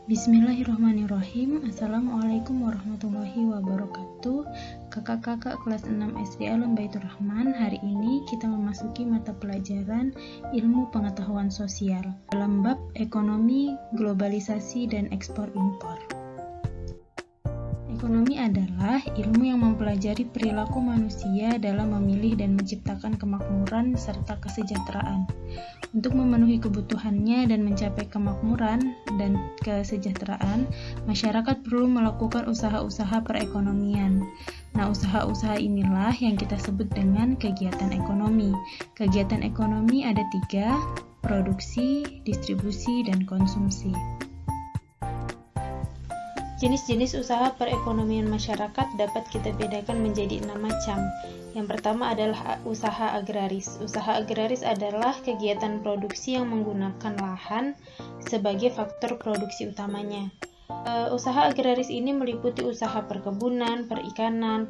Bismillahirrahmanirrahim. Assalamualaikum warahmatullahi wabarakatuh. Kakak-kakak kelas 6 SD Alam Baitur Rahman. Hari ini kita memasuki mata pelajaran Ilmu Pengetahuan Sosial dalam bab Ekonomi, Globalisasi, dan Ekspor Impor. Ekonomi adalah ilmu yang mempelajari perilaku manusia dalam memilih dan menciptakan kemakmuran serta kesejahteraan. Untuk memenuhi kebutuhannya dan mencapai kemakmuran dan kesejahteraan, masyarakat perlu melakukan usaha-usaha perekonomian. Nah, usaha-usaha inilah yang kita sebut dengan kegiatan ekonomi. Kegiatan ekonomi ada 3, produksi, distribusi, dan konsumsi. Jenis-jenis usaha perekonomian masyarakat dapat kita bedakan menjadi 6 macam. Yang pertama adalah usaha agraris. Usaha agraris adalah kegiatan produksi yang menggunakan lahan sebagai faktor produksi utamanya. Usaha agraris ini meliputi usaha perkebunan, perikanan,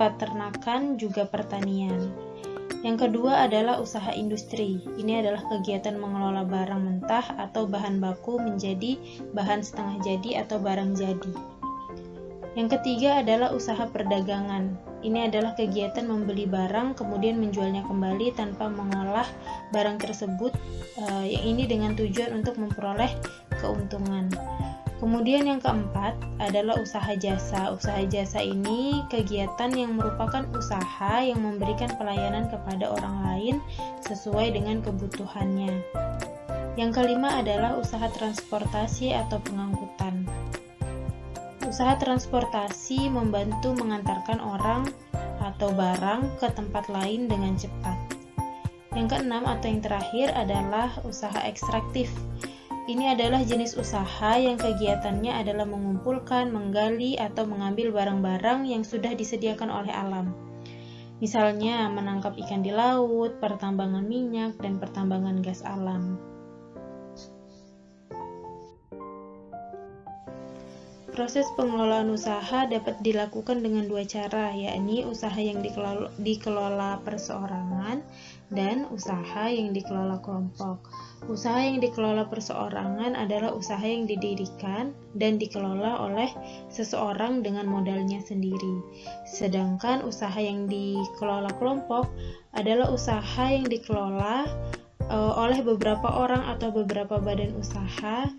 peternakan, juga pertanian. Yang kedua adalah usaha industri. Ini adalah kegiatan mengelola barang mentah atau bahan baku menjadi bahan setengah jadi atau barang jadi. Yang ketiga adalah usaha perdagangan. Ini adalah kegiatan membeli barang kemudian menjualnya kembali tanpa mengolah barang tersebut, yang ini dengan tujuan untuk memperoleh keuntungan. Kemudian yang keempat adalah usaha jasa. Usaha jasa ini kegiatan yang merupakan usaha yang memberikan pelayanan kepada orang lain sesuai dengan kebutuhannya. Yang kelima adalah usaha transportasi atau pengangkutan. Usaha transportasi membantu mengantarkan orang atau barang ke tempat lain dengan cepat. Yang keenam atau yang terakhir adalah usaha ekstraktif. Ini adalah jenis usaha yang kegiatannya adalah mengumpulkan, menggali, atau mengambil barang-barang yang sudah disediakan oleh alam. Misalnya, menangkap ikan di laut, pertambangan minyak, dan pertambangan gas alam. Proses pengelolaan usaha dapat dilakukan dengan 2 cara, yakni usaha yang dikelola perseorangan dan usaha yang dikelola kelompok. Usaha yang dikelola perseorangan adalah usaha yang didirikan dan dikelola oleh seseorang dengan modalnya sendiri. Sedangkan usaha yang dikelola kelompok adalah usaha yang dikelola oleh beberapa orang atau beberapa badan usaha,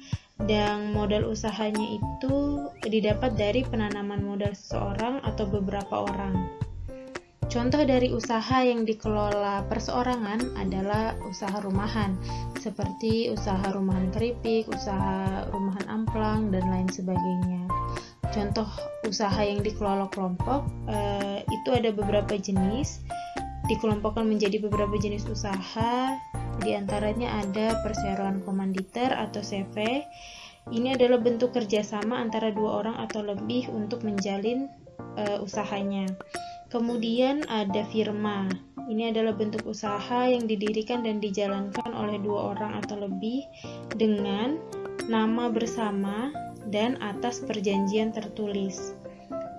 dan modal usahanya itu didapat dari penanaman modal seseorang atau beberapa orang. Contoh dari usaha yang dikelola perseorangan adalah usaha rumahan, seperti usaha rumahan keripik, usaha rumahan amplang, dan lain sebagainya. Contoh usaha yang dikelola kelompok itu ada beberapa jenis, dikelompokkan menjadi beberapa jenis usaha. Di antaranya ada perseroan komanditer atau CV. Ini adalah bentuk kerjasama antara 2 orang atau lebih untuk menjalin usahanya. Kemudian ada firma. Ini adalah bentuk usaha yang didirikan dan dijalankan oleh 2 orang atau lebih dengan nama bersama dan atas perjanjian tertulis.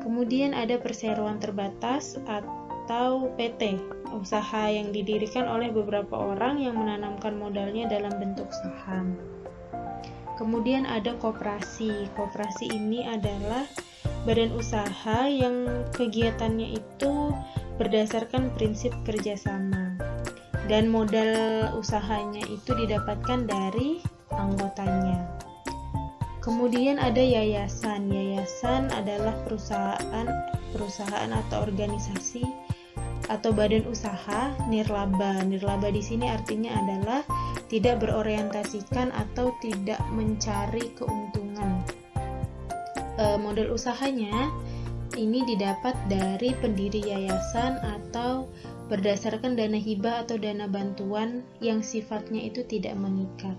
Kemudian ada perseroan terbatas atau PT, usaha yang didirikan oleh beberapa orang yang menanamkan modalnya dalam bentuk saham. Kemudian ada koperasi. Koperasi ini adalah badan usaha yang kegiatannya itu berdasarkan prinsip kerjasama, dan modal usahanya itu didapatkan dari anggotanya. Kemudian ada yayasan. Yayasan adalah perusahaan atau organisasi atau badan usaha nirlaba. Nirlaba di sini artinya adalah tidak berorientasikan atau tidak mencari keuntungan. Modal usahanya ini didapat dari pendiri yayasan atau berdasarkan dana hibah atau dana bantuan yang sifatnya itu tidak mengikat.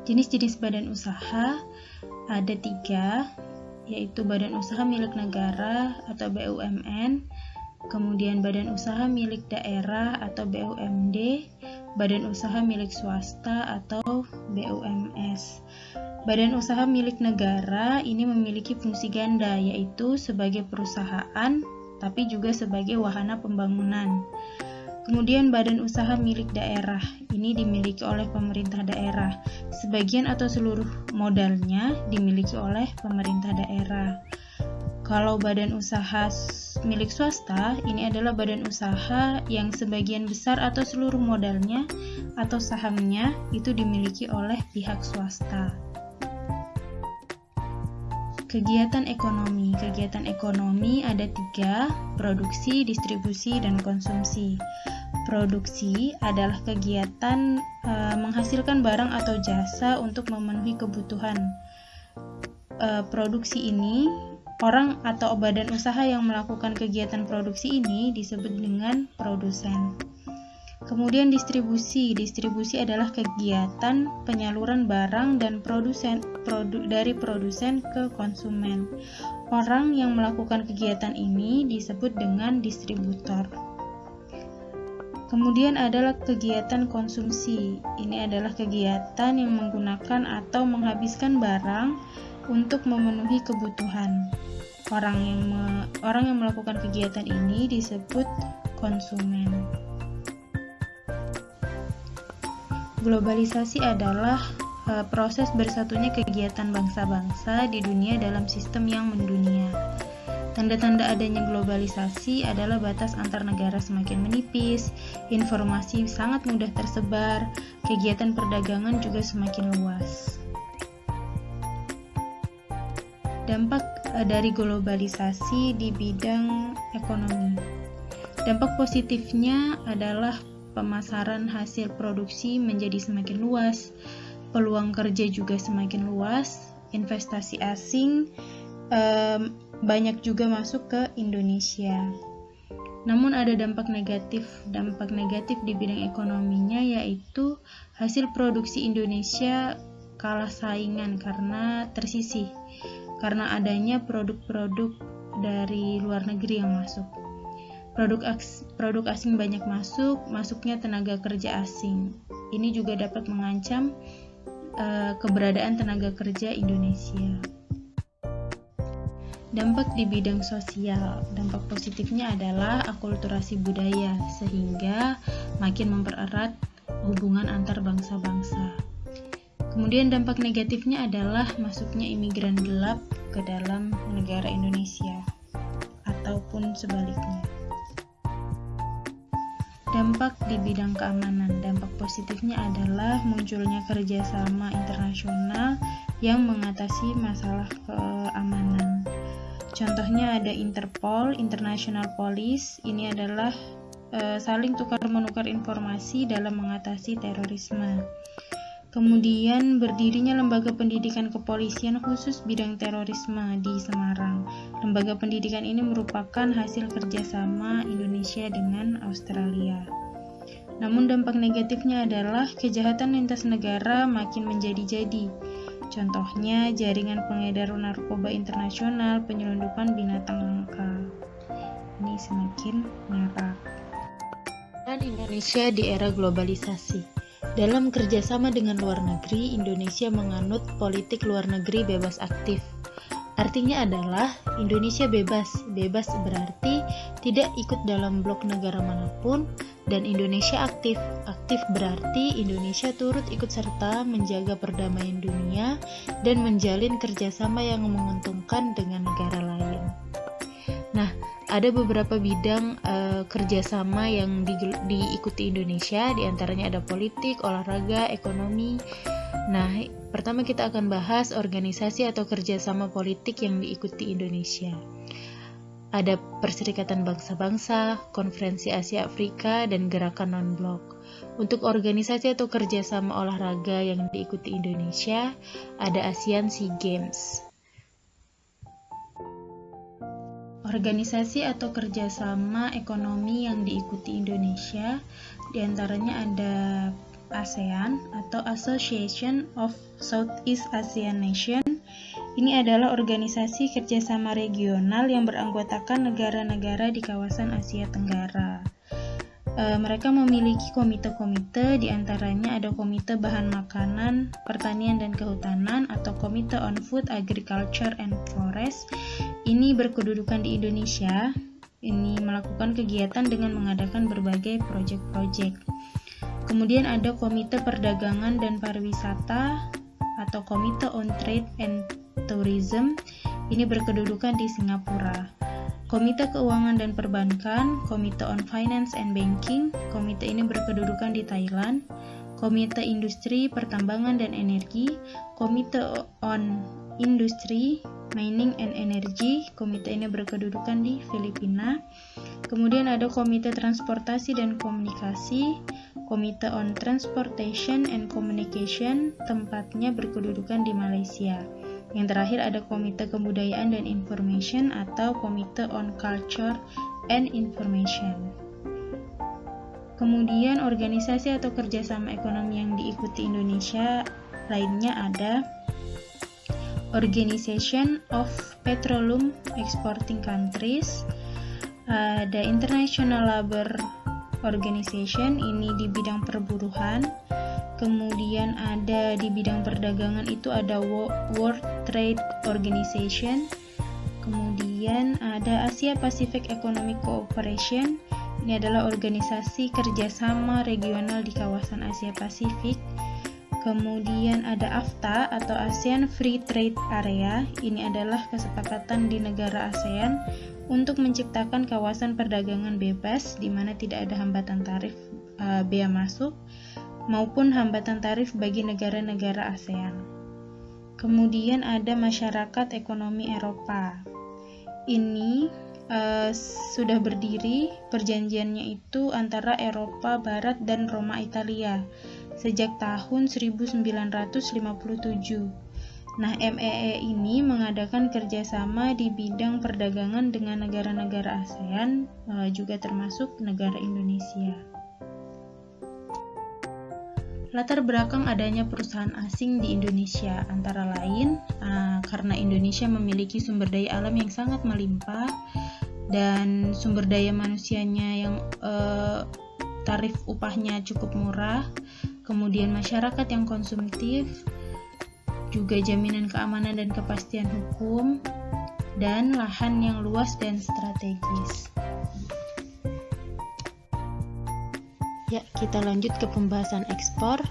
Jenis-jenis badan usaha ada 3, yaitu badan usaha milik negara atau BUMN, kemudian badan usaha milik daerah atau BUMD, badan usaha milik swasta atau BUMS. Badan usaha milik negara ini memiliki fungsi ganda, yaitu sebagai perusahaan tapi juga sebagai wahana pembangunan. Kemudian badan usaha milik daerah, ini dimiliki oleh pemerintah daerah. Sebagian atau seluruh modalnya dimiliki oleh pemerintah daerah. Kalau badan usaha milik swasta, ini adalah badan usaha yang sebagian besar atau seluruh modalnya atau sahamnya itu dimiliki oleh pihak swasta. Kegiatan ekonomi. Kegiatan ekonomi ada 3, produksi, distribusi, dan konsumsi. Produksi adalah kegiatan menghasilkan barang atau jasa untuk memenuhi kebutuhan. Produksi ini, orang atau badan usaha yang melakukan kegiatan produksi ini disebut dengan produsen. Kemudian distribusi. Distribusi adalah kegiatan penyaluran barang dan dari produsen ke konsumen. Orang yang melakukan kegiatan ini disebut dengan distributor. Kemudian adalah kegiatan konsumsi. Ini adalah kegiatan yang menggunakan atau menghabiskan barang untuk memenuhi kebutuhan. Orang yang melakukan kegiatan ini disebut konsumen. Globalisasi adalah proses bersatunya kegiatan bangsa-bangsa di dunia dalam sistem yang mendunia. Tanda-tanda adanya globalisasi adalah batas antar negara semakin menipis, informasi sangat mudah tersebar, kegiatan perdagangan juga semakin luas. Dampak dari globalisasi di bidang ekonomi. Dampak positifnya adalah pemasaran hasil produksi menjadi semakin luas, peluang kerja juga semakin luas, investasi asing banyak juga masuk ke Indonesia. Namun ada dampak negatif. Dampak negatif di bidang ekonominya yaitu hasil produksi Indonesia kalah saingan karena tersisih, karena adanya produk-produk dari luar negeri yang masuk. Produk asing banyak masuknya tenaga kerja asing. Ini juga dapat mengancam keberadaan tenaga kerja Indonesia. Dampak di bidang sosial. Dampak positifnya adalah akulturasi budaya, sehingga makin mempererat hubungan antar bangsa-bangsa. Kemudian dampak negatifnya adalah masuknya imigran gelap ke dalam negara Indonesia, ataupun sebaliknya. Dampak di bidang keamanan. Dampak positifnya adalah munculnya kerjasama internasional yang mengatasi masalah keamanan. Contohnya ada Interpol, International Police. Ini adalah saling tukar-menukar informasi dalam mengatasi terorisme. Kemudian berdirinya Lembaga Pendidikan Kepolisian khusus bidang terorisme di Semarang. Lembaga pendidikan ini merupakan hasil kerjasama Indonesia dengan Australia. Namun dampak negatifnya adalah kejahatan lintas negara makin menjadi-jadi. Contohnya jaringan pengedar narkoba internasional, penyelundupan binatang langka. Ini semakin marak. Dan Indonesia di era globalisasi. Dalam kerjasama dengan luar negeri, Indonesia menganut politik luar negeri bebas aktif. Artinya adalah Indonesia bebas. Bebas berarti tidak ikut dalam blok negara manapun, dan Indonesia aktif. Aktif berarti Indonesia turut ikut serta menjaga perdamaian dunia dan menjalin kerjasama yang menguntungkan dengan negara lain. Nah, ada beberapa bidang kerjasama yang diikuti Indonesia, diantaranya ada politik, olahraga, ekonomi. Nah, pertama kita akan bahas organisasi atau kerjasama politik yang diikuti Indonesia. Ada Perserikatan Bangsa-Bangsa, Konferensi Asia Afrika, dan Gerakan Non-Blok. Untuk organisasi atau kerjasama olahraga yang diikuti Indonesia, ada ASEAN SEA Games. Organisasi atau kerjasama ekonomi yang diikuti Indonesia, diantaranya ada ASEAN atau Association of Southeast Asian Nations. Ini adalah organisasi kerjasama regional yang beranggotakan negara-negara di kawasan Asia Tenggara. Mereka memiliki komite-komite, diantaranya ada Komite Bahan Makanan, Pertanian dan Kehutanan atau Komite on Food, Agriculture and Forest. Ini berkedudukan di Indonesia. ini melakukan kegiatan dengan mengadakan berbagai proyek-proyek. Kemudian ada Komite Perdagangan dan Pariwisata atau Komite on Trade and Tourism, ini berkedudukan di Singapura. Komite Keuangan dan Perbankan, Komite on Finance and Banking, komite ini berkedudukan di Thailand. Komite Industri, Pertambangan dan Energi, Komite on Industry, Mining and Energy, komite ini berkedudukan di Filipina. Kemudian ada Komite Transportasi dan Komunikasi, Komite on Transportation and Communication, tempatnya berkedudukan di Malaysia. Yang terakhir ada Komite Kebudayaan dan Information atau Komite on Culture and Information. Kemudian organisasi atau kerjasama ekonomi yang diikuti Indonesia lainnya ada Organization of Petroleum Exporting Countries, ada International Labour Organization, ini di bidang perburuhan. Kemudian ada di bidang perdagangan itu ada World Trade Organization. Kemudian ada Asia Pacific Economic Cooperation, ini adalah organisasi kerjasama regional di kawasan Asia Pasifik. Kemudian ada AFTA atau ASEAN Free Trade Area, ini adalah kesepakatan di negara ASEAN untuk menciptakan kawasan perdagangan bebas di mana tidak ada hambatan tarif bea masuk maupun hambatan tarif bagi negara-negara ASEAN. Kemudian ada Masyarakat Ekonomi Eropa. Ini sudah berdiri, perjanjiannya itu antara Eropa Barat dan Roma Italia sejak tahun 1957. Nah, MEE ini mengadakan kerjasama di bidang perdagangan dengan negara-negara ASEAN, juga termasuk negara Indonesia. Latar belakang adanya perusahaan asing di Indonesia antara lain karena Indonesia memiliki sumber daya alam yang sangat melimpah dan sumber daya manusianya yang tarif upahnya cukup murah, kemudian masyarakat yang konsumtif, juga jaminan keamanan dan kepastian hukum, dan lahan yang luas dan strategis. Ya, kita lanjut ke pembahasan ekspor.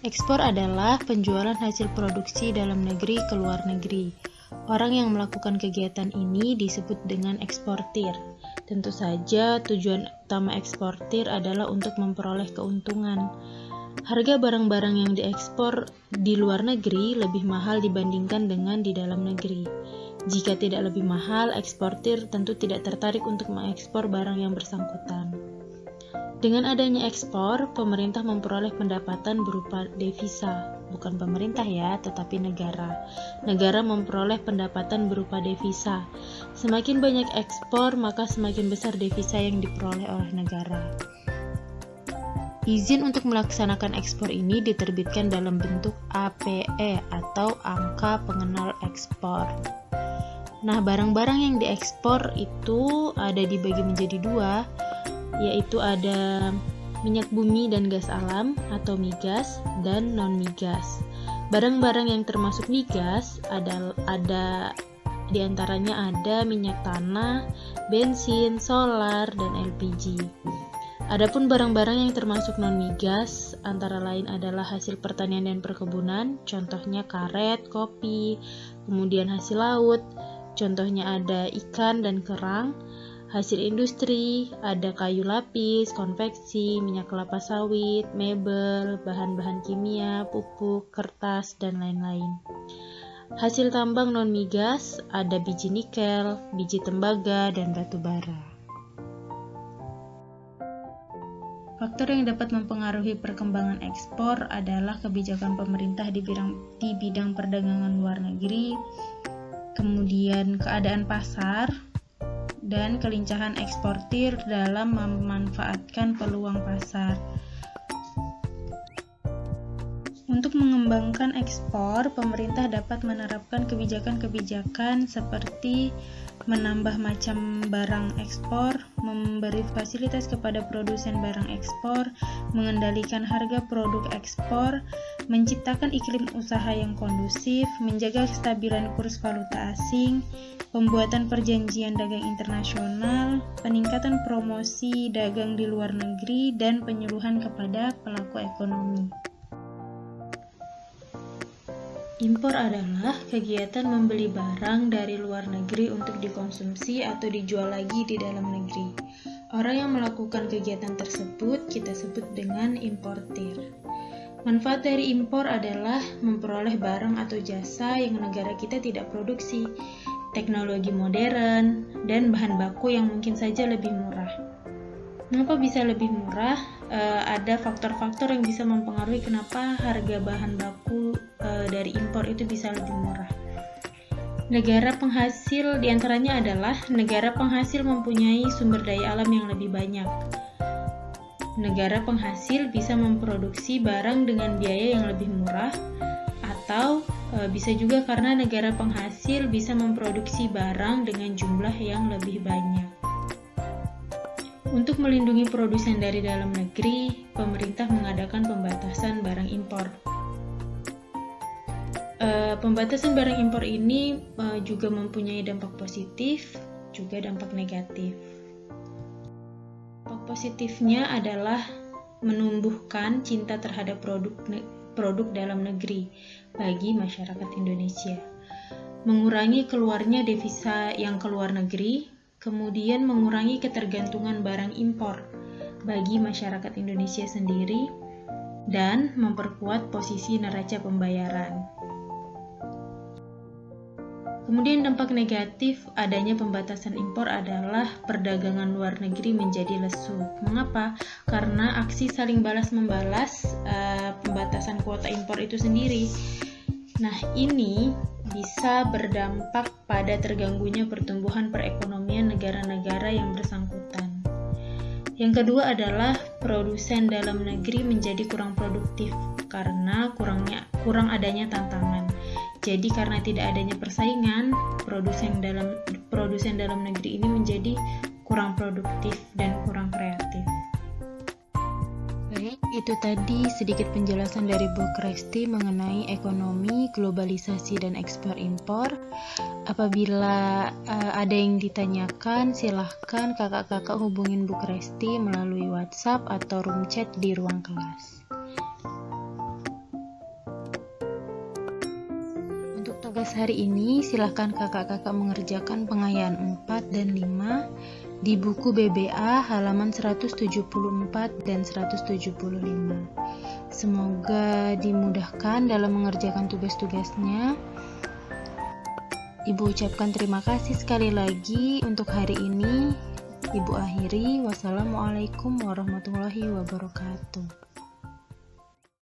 Ekspor adalah penjualan hasil produksi dalam negeri ke luar negeri. Orang yang melakukan kegiatan ini disebut dengan eksportir. Tentu saja tujuan utama eksportir adalah untuk memperoleh keuntungan. Harga barang-barang yang diekspor di luar negeri lebih mahal dibandingkan dengan di dalam negeri. Jika tidak lebih mahal, eksportir tentu tidak tertarik untuk mengekspor barang yang bersangkutan. Dengan adanya ekspor, pemerintah memperoleh pendapatan berupa devisa. Bukan pemerintah ya, tetapi negara. Negara memperoleh pendapatan berupa devisa. Semakin banyak ekspor, maka semakin besar devisa yang diperoleh oleh negara. Izin untuk melaksanakan ekspor ini diterbitkan dalam bentuk APE atau Angka Pengenal Ekspor. Nah, barang-barang yang diekspor itu ada dibagi menjadi dua, yaitu ada minyak bumi dan gas alam atau migas dan non-migas. Barang-barang yang termasuk migas ada diantaranya ada minyak tanah, bensin, solar, dan LPG. Adapun barang-barang yang termasuk non-migas antara lain adalah hasil pertanian dan perkebunan, contohnya karet, kopi, kemudian hasil laut, contohnya ada ikan dan kerang. Hasil industri, ada kayu lapis, konveksi, minyak kelapa sawit, mebel, bahan-bahan kimia, pupuk, kertas, dan lain-lain. Hasil tambang non-migas, ada biji nikel, biji tembaga, dan batu bara. Faktor yang dapat mempengaruhi perkembangan ekspor adalah kebijakan pemerintah di bidang perdagangan luar negeri, kemudian keadaan pasar, dan kelincahan eksportir dalam memanfaatkan peluang pasar. Untuk mengembangkan ekspor, pemerintah dapat menerapkan kebijakan-kebijakan seperti menambah macam barang ekspor, memberi fasilitas kepada produsen barang ekspor, mengendalikan harga produk ekspor, menciptakan iklim usaha yang kondusif, menjaga kestabilan kurs valuta asing, pembuatan perjanjian dagang internasional, peningkatan promosi dagang di luar negeri, dan penyuluhan kepada pelaku ekonomi. Impor adalah kegiatan membeli barang dari luar negeri untuk dikonsumsi atau dijual lagi di dalam negeri. Orang yang melakukan kegiatan tersebut kita sebut dengan importir. Manfaat dari impor adalah memperoleh barang atau jasa yang negara kita tidak produksi, teknologi modern, dan bahan baku yang mungkin saja lebih murah. Mengapa bisa lebih murah? Ada faktor-faktor yang bisa mempengaruhi kenapa harga bahan baku dari impor itu bisa lebih murah. Negara penghasil diantaranya adalah negara penghasil mempunyai sumber daya alam yang lebih banyak. Negara penghasil bisa memproduksi barang dengan biaya yang lebih murah, atau bisa juga karena negara penghasil bisa memproduksi barang dengan jumlah yang lebih banyak. Untuk melindungi produsen dari dalam negeri, pemerintah mengadakan pembatasan barang impor. Pembatasan barang impor ini juga mempunyai dampak positif, juga dampak negatif. Dampak positifnya adalah menumbuhkan cinta terhadap produk dalam negeri bagi masyarakat Indonesia, mengurangi keluarnya devisa yang keluar negeri, kemudian mengurangi ketergantungan barang impor bagi masyarakat Indonesia sendiri, dan memperkuat posisi neraca pembayaran. Kemudian dampak negatif adanya pembatasan impor adalah perdagangan luar negeri menjadi lesu. Mengapa? Karena aksi saling balas-membalas pembatasan kuota impor itu sendiri. Nah, ini bisa berdampak pada terganggunya pertumbuhan perekonomian negara-negara yang bersangkutan. Yang kedua adalah produsen dalam negeri menjadi kurang produktif karena kurang adanya tantangan. Jadi karena tidak adanya persaingan, produsen dalam negeri ini menjadi kurang produktif dan kurang kreatif. Baik, itu tadi sedikit penjelasan dari Bu Kresti mengenai ekonomi, globalisasi, dan ekspor impor. Apabila ada yang ditanyakan, silahkan kakak-kakak hubungin Bu Kresti melalui WhatsApp atau room chat di ruang kelas. Untuk tugas hari ini, silahkan kakak-kakak mengerjakan pengayaan 4 dan 5 di buku BBA halaman 174 dan 175. Semoga dimudahkan dalam mengerjakan tugas-tugasnya. Ibu ucapkan terima kasih sekali lagi untuk hari ini. Ibu akhiri, wassalamualaikum warahmatullahi wabarakatuh.